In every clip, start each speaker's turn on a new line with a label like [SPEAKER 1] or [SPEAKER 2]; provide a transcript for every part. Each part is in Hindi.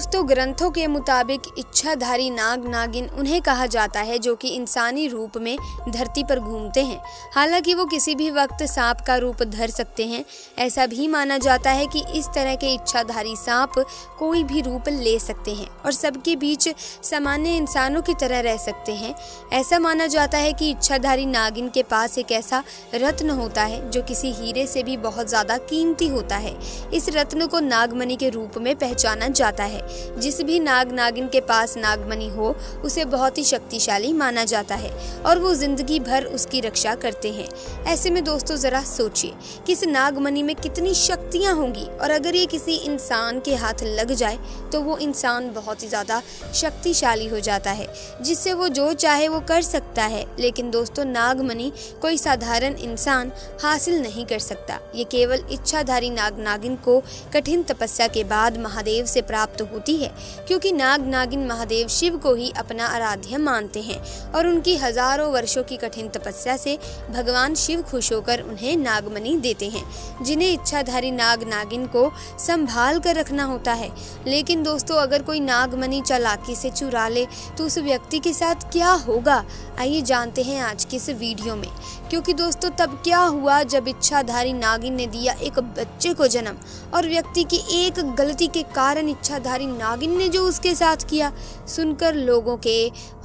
[SPEAKER 1] दोस्तों ग्रंथों के मुताबिक इच्छाधारी नाग नागिन उन्हें कहा जाता है जो कि इंसानी रूप में धरती पर घूमते हैं। हालांकि वो किसी भी वक्त सांप का रूप धर सकते हैं। ऐसा भी माना जाता है कि इस तरह के इच्छाधारी सांप कोई भी रूप ले सकते हैं और सबके बीच सामान्य इंसानों की तरह रह सकते हैं। ऐसा माना जाता है कि इच्छाधारी नागिन के पास एक ऐसा रत्न होता है जो किसी हीरे से भी बहुत ज्यादा कीमती होता है। इस रत्न को नागमणि के रूप में पहचाना जाता है। जिस भी नाग नागिन के पास नागमणि हो उसे बहुत ही शक्तिशाली माना जाता है और वो जिंदगी भर उसकी रक्षा करते हैं। ऐसे में दोस्तों जरा सोचिए कि इस नागमणि में कितनी शक्तियां होंगी और अगर ये किसी इंसान के हाथ लग जाए तो वो इंसान बहुत ही ज्यादा शक्तिशाली हो जाता है, जिससे वो जो चाहे वो कर सकता है। लेकिन दोस्तों नागमणि कोई साधारण इंसान हासिल नहीं कर सकता। ये केवल इच्छाधारी नाग नागिन को कठिन तपस्या के बाद महादेव से प्राप्त होती है, क्योंकि नाग नागिन महादेव शिव को ही अपना आराध्य मानते हैं और उनकी हजारों वर्षों की कठिन तपस्या से भगवान शिव खुश होकर उन्हें नागमणि देते हैं, जिन्हें इच्छाधारी नाग नागिन को संभाल कर रखना होता है। लेकिन दोस्तों अगर कोई नागमणि चालाकी से चुरा ले तो उस व्यक्ति के साथ क्या होगा, आइए जानते हैं आज के इस वीडियो में। क्योंकि दोस्तों तब क्या हुआ जब इच्छाधारी नागिन ने दिया एक बच्चे को जन्म और व्यक्ति की एक गलती के कारण इच्छाधारी नागिन ने जो उसके साथ किया सुनकर लोगों के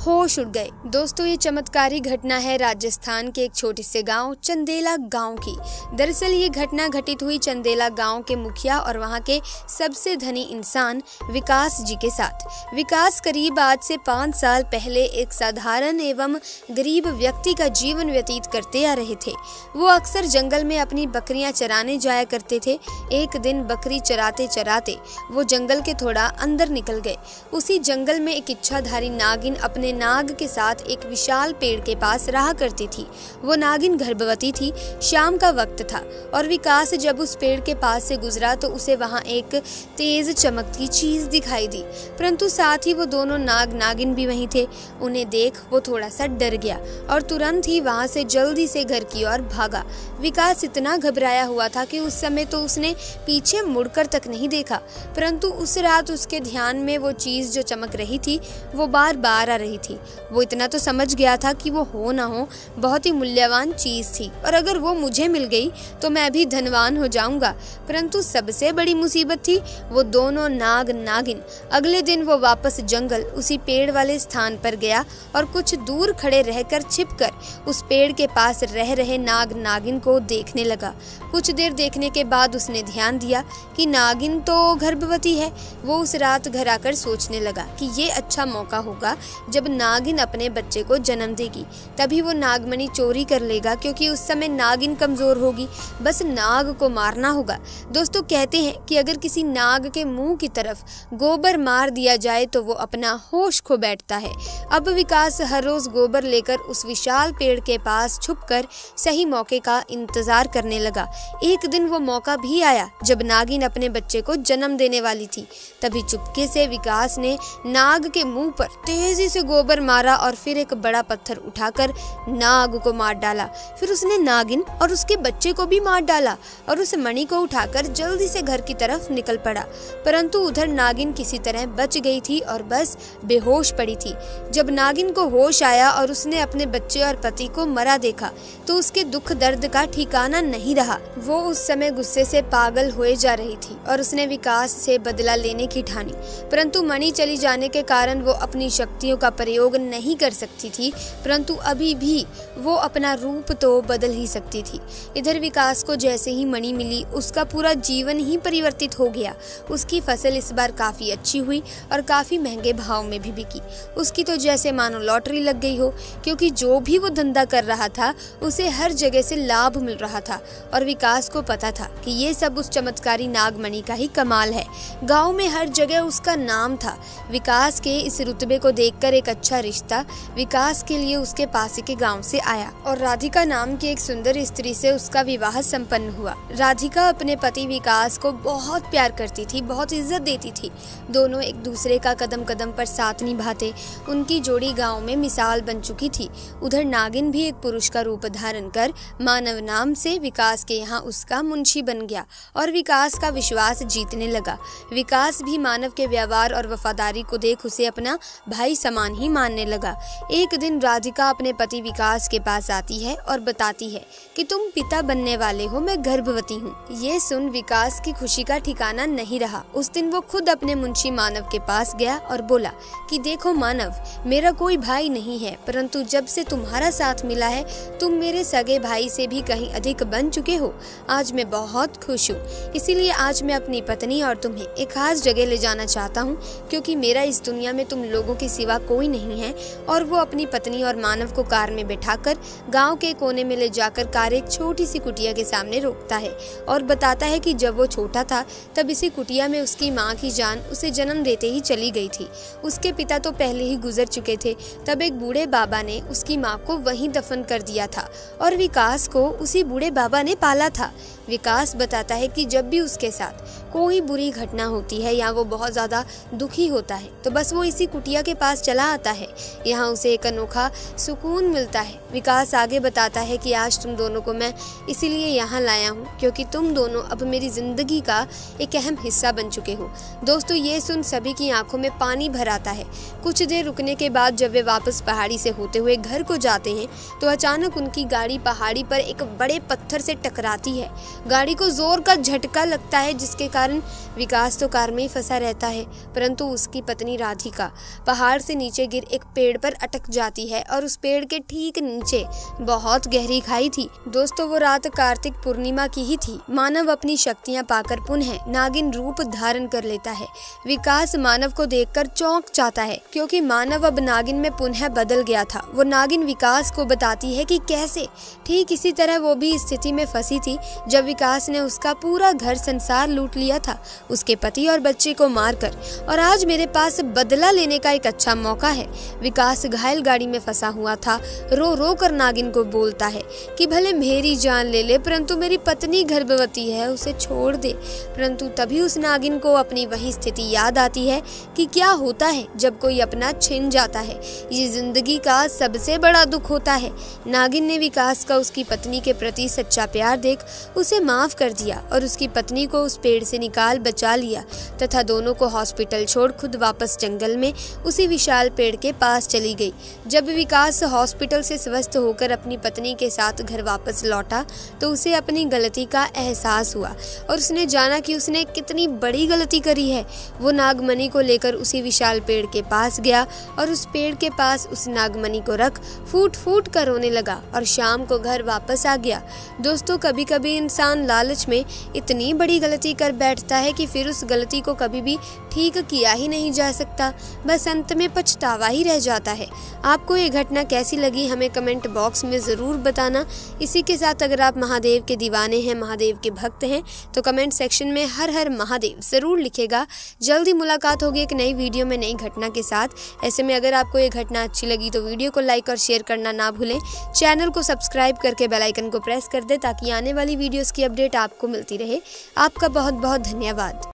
[SPEAKER 1] होश उड़ गए। दोस्तों ये चमत्कारी घटना है राजस्थान के एक छोटे से गांव चंदेला गांव की। दरअसल ये घटना घटित हुई चंदेला गांव के मुखिया और वहां के सबसे धनी इंसान विकास जी के साथ। विकास करीब आज से 5 साल पहले एक साधारण एवं गरीब व्यक्ति का जीवन व्यतीत करते आ रहे थे। वो अक्सर जंगल में अपनी बकरियां चराने जाया करते थे। एक दिन बकरी चराते चराते वो जंगल के थोड़ा अंदर निकल गए। उसी जंगल में एक इच्छाधारी नागिन अपने नाग के साथ एक विशाल पेड़ के पास रहा करती थी। वो नागिन गर्भवती थी। शाम का वक्त था और विकास जब उस पेड़ के पास से गुजरा तो उसे वहां एक तेज चमकती चीज दिखाई दी, परंतु साथ ही वो दोनों नाग नागिन भी वहीं थे। उन्हें देख वो थोड़ा सा डर गया और तुरंत ही वहां से जल्दी से घर की ओर भागा। विकास इतना घबराया हुआ था कि उस समय तो उसने पीछे मुड़कर तक नहीं देखा, परंतु उस रात उसके ध्यान में वो चीज जो चमक रही थी वो बार बार आ रही थी। वो इतना तो समझ गया था कि वो हो ना हो बहुत ही मूल्यवान चीज थी और अगर वो मुझे मिल गई तो मैं भी धनवान हो जाऊंगा। परंतु सबसे बड़ी मुसीबत थी वो दोनों नाग नागिन। अगले दिन वो वापस जंगल उसी पेड़ वाले स्थान पर गया और कुछ दूर खड़े रहकर छिपकर उस पेड़ के पास रह रहे नाग नागिन को देखने लगा। कुछ देर देखने के बाद उसने ध्यान दिया कि नागिन तो गर्भवती है। वो उस रात घर आकर सोचने लगा कि ये अच्छा मौका होगा जब नागिन अपने बच्चे को जन्म देगी, तभी वो नागमणि चोरी कर लेगा, क्योंकि उस समय नागिन कमजोर होगी। बस नाग को मारना होगा। दोस्तों कहते हैं कि अगर किसी नाग के मुंह की तरफ गोबर मार दिया जाए तो वो अपना होश खो बैठता है। अब विकास हर रोज गोबर लेकर उस विशाल पेड़ के पास छुपकर सही मौके का इंतजार करने लगा। एक दिन वो मौका भी आया जब नागिन अपने बच्चे को जन्म देने वाली थी। तभी चुपके से विकास ने नाग के मुंह पर तेजी से गोबर मारा और फिर एक बड़ा पत्थर उठाकर नाग को मार डाला। फिर उसने नागिन और उसके बच्चे को भी मार डाला और उस मणि को उठाकर जल्दी से घर की तरफ निकल पड़ा। परंतु उधर नागिन किसी तरह बच गई थी और बस बेहोश पड़ी थी। जब नागिन को होश आया और उसने अपने बच्चे और पति को मरा देखा तो उसके दुख दर्द का ठिकाना नहीं रहा। वो उस समय गुस्से से पागल हुए जा रही थी और उसने विकास से बदला लेने की ठानी, परंतु मणि चली जाने के कारण वो अपनी शक्तियों का प्रयोग नहीं कर सकती थी। परंतु अभी भी वो अपना रूप तो बदल ही सकती थी। इधर विकास को जैसे ही मणि मिली उसका पूरा जीवन ही परिवर्तित हो गया। उसकी फसल इस बार काफी अच्छी हुई और काफी महंगे भाव में भी बिकी। उसकी तो जैसे मानो लॉटरी लग गई हो, क्योंकि जो भी वो धंधा कर रहा था उसे हर जगह से लाभ मिल रहा था और विकास को पता था कि ये सब उस चमत्कारी नागमणि का ही कमाल है। गांव में हर जगह उसका नाम था। विकास के इस रुतबे को देखकर एक अच्छा रिश्ता विकास के लिए उसके पास के गांव से आया और राधिका नाम की एक सुंदर स्त्री से उसका विवाह संपन्न हुआ। राधिका अपने पति विकास को बहुत प्यार करती थी, बहुत इज्जत देती थी। दोनों एक दूसरे का कदम कदम पर साथ निभाते। उनकी जोड़ी गांव में मिसाल बन चुकी थी। उधर नागिन भी एक पुरुष का रूप धारण कर मानव नाम से विकास के यहाँ उसका मुंशी बन गया और विकास का विश्वास जीतने लगा। विकास भी मानव के व्यवहार और वफादारी को देख उसे अपना भाई समान ही मानने लगा। एक दिन राधिका अपने पति विकास के पास आती है और बताती है कि तुम पिता बनने वाले हो, मैं गर्भवती हूँ। ये सुन विकास की खुशी का ठिकाना नहीं रहा। उस दिन वो खुद अपने मुंशी मानव के पास गया और बोला कि देखो मानव, मेरा कोई भाई नहीं है, परंतु जब से तुम्हारा साथ मिला है तुम मेरे सगे भाई से भी कहीं अधिक बन चुके हो। आज मैं बहुत खुश हूँ, इसीलिए आज मैं अपनी पत्नी और तुम्हें एक खास जगह ले जाना चाहता हूँ, क्योंकि मेरा इस दुनिया में तुम लोगों के सिवा कोई नहीं है। और वो अपनी पत्नी और मानव को कार में बैठाकर गांव के कोने में ले जाकर कार एक छोटी सी कुटिया के सामने रोकता है और बताता है कि जब वो छोटा था तब इसी कुटिया में उसकी माँ की जान उसे जन्म देते ही चली गई थी। उसके पिता तो पहले ही गुजर चुके थे। तब एक बूढ़े बाबा ने उसकी माँ को वहीं दफन कर दिया था और विकास को उसी बूढ़े बाबा ने पाला था। विकास बताता है कि जब भी उसके साथ कोई बुरी घटना होती है या वो बहुत ज़्यादा दुखी होता है तो बस वो इसी कुटिया के पास चला आता है। यहाँ उसे एक अनोखा सुकून मिलता है। विकास आगे बताता है कि आज तुम दोनों को मैं इसीलिए यहाँ लाया हूँ क्योंकि तुम दोनों अब मेरी ज़िंदगी का एक अहम हिस्सा बन चुके हो। दोस्तों, ये सुन सभी की आंखों में पानी भर आता है। कुछ देर रुकने के बाद जब वे वापस पहाड़ी से होते हुए घर को जाते हैं तो अचानक उनकी गाड़ी पहाड़ी पर एक बड़े पत्थर से टकराती है। गाड़ी को जोर का झटका लगता है जिसके कारण विकास तो कार में ही फंसा रहता है, परंतु उसकी पत्नी राधिका पहाड़ से नीचे गिर एक पेड़ पर अटक जाती है और उस पेड़ के ठीक नीचे बहुत गहरी खाई थी। दोस्तों, वो रात कार्तिक पूर्णिमा की ही थी। मानव अपनी शक्तियां पाकर पुनः नागिन रूप धारण कर लेता है। विकास मानव को देखकर चौंक जाता है क्योंकि मानव अब नागिन में पुनः बदल गया था। वो नागिन विकास को बताती है कि कैसे ठीक इसी तरह वो भी स्थिति में फंसी थी जब विकास ने उसका पूरा घर संसार लूट लिया था, उसके पति और बच्चे को मारकर, और आज मेरे पास बदला लेने का एक अच्छा मौका है। विकास घायल गाड़ी में फंसा हुआ था। रो रो कर नागिन को बोलता है कि भले मेरी जान ले ले परंतु मेरी पत्नी गर्भवती है, उसे छोड़ दे। परंतु तभी उस नागिन को अपनी वही स्थिति याद आती है कि क्या होता है जब कोई अपना छिन जाता है। ये जिंदगी का सबसे बड़ा दुख होता है। नागिन ने विकास का उसकी पत्नी के प्रति सच्चा प्यार देख उसे माफ कर दिया और उसकी पत्नी को उस पेड़ से निकाल बचा लिया तथा दोनों को हॉस्पिटल छोड़ खुद वापस जंगल में उसी विशाल पेड़ के पास चली गई। जब विकास हॉस्पिटल से स्वस्थ होकर अपनी पत्नी के साथ घर वापस लौटा तो उसे अपनी गलती का एहसास हुआ और उसने जाना कि उसने कितनी बड़ी गलती करी है। वो नागमणि को लेकर उसी विशाल पेड़ के पास गया और उस पेड़ के पास उस नागमणि को रख फूट फूट कर रोने लगा और शाम को घर वापस आ गया। दोस्तों, कभी कभी इंसान लालच में इतनी बड़ी गलती कर बैठता है कि फिर उस गलती को कभी भी ठीक किया ही नहीं जा सकता, बस अंत में पछतावा ही रह जाता है। आपको ये घटना कैसी लगी हमें कमेंट बॉक्स में ज़रूर बताना। इसी के साथ अगर आप महादेव के दीवाने हैं, महादेव के भक्त हैं तो कमेंट सेक्शन में हर हर महादेव ज़रूर लिखेगा। जल्दी मुलाकात होगी एक नई वीडियो में नई घटना के साथ। ऐसे में अगर आपको ये घटना अच्छी लगी तो वीडियो को लाइक और शेयर करना ना भूलें। चैनल को सब्सक्राइब करके बेल आइकन को प्रेस कर दें ताकि आने वाली वीडियोस की अपडेट आपको मिलती रहे। आपका बहुत बहुत धन्यवाद।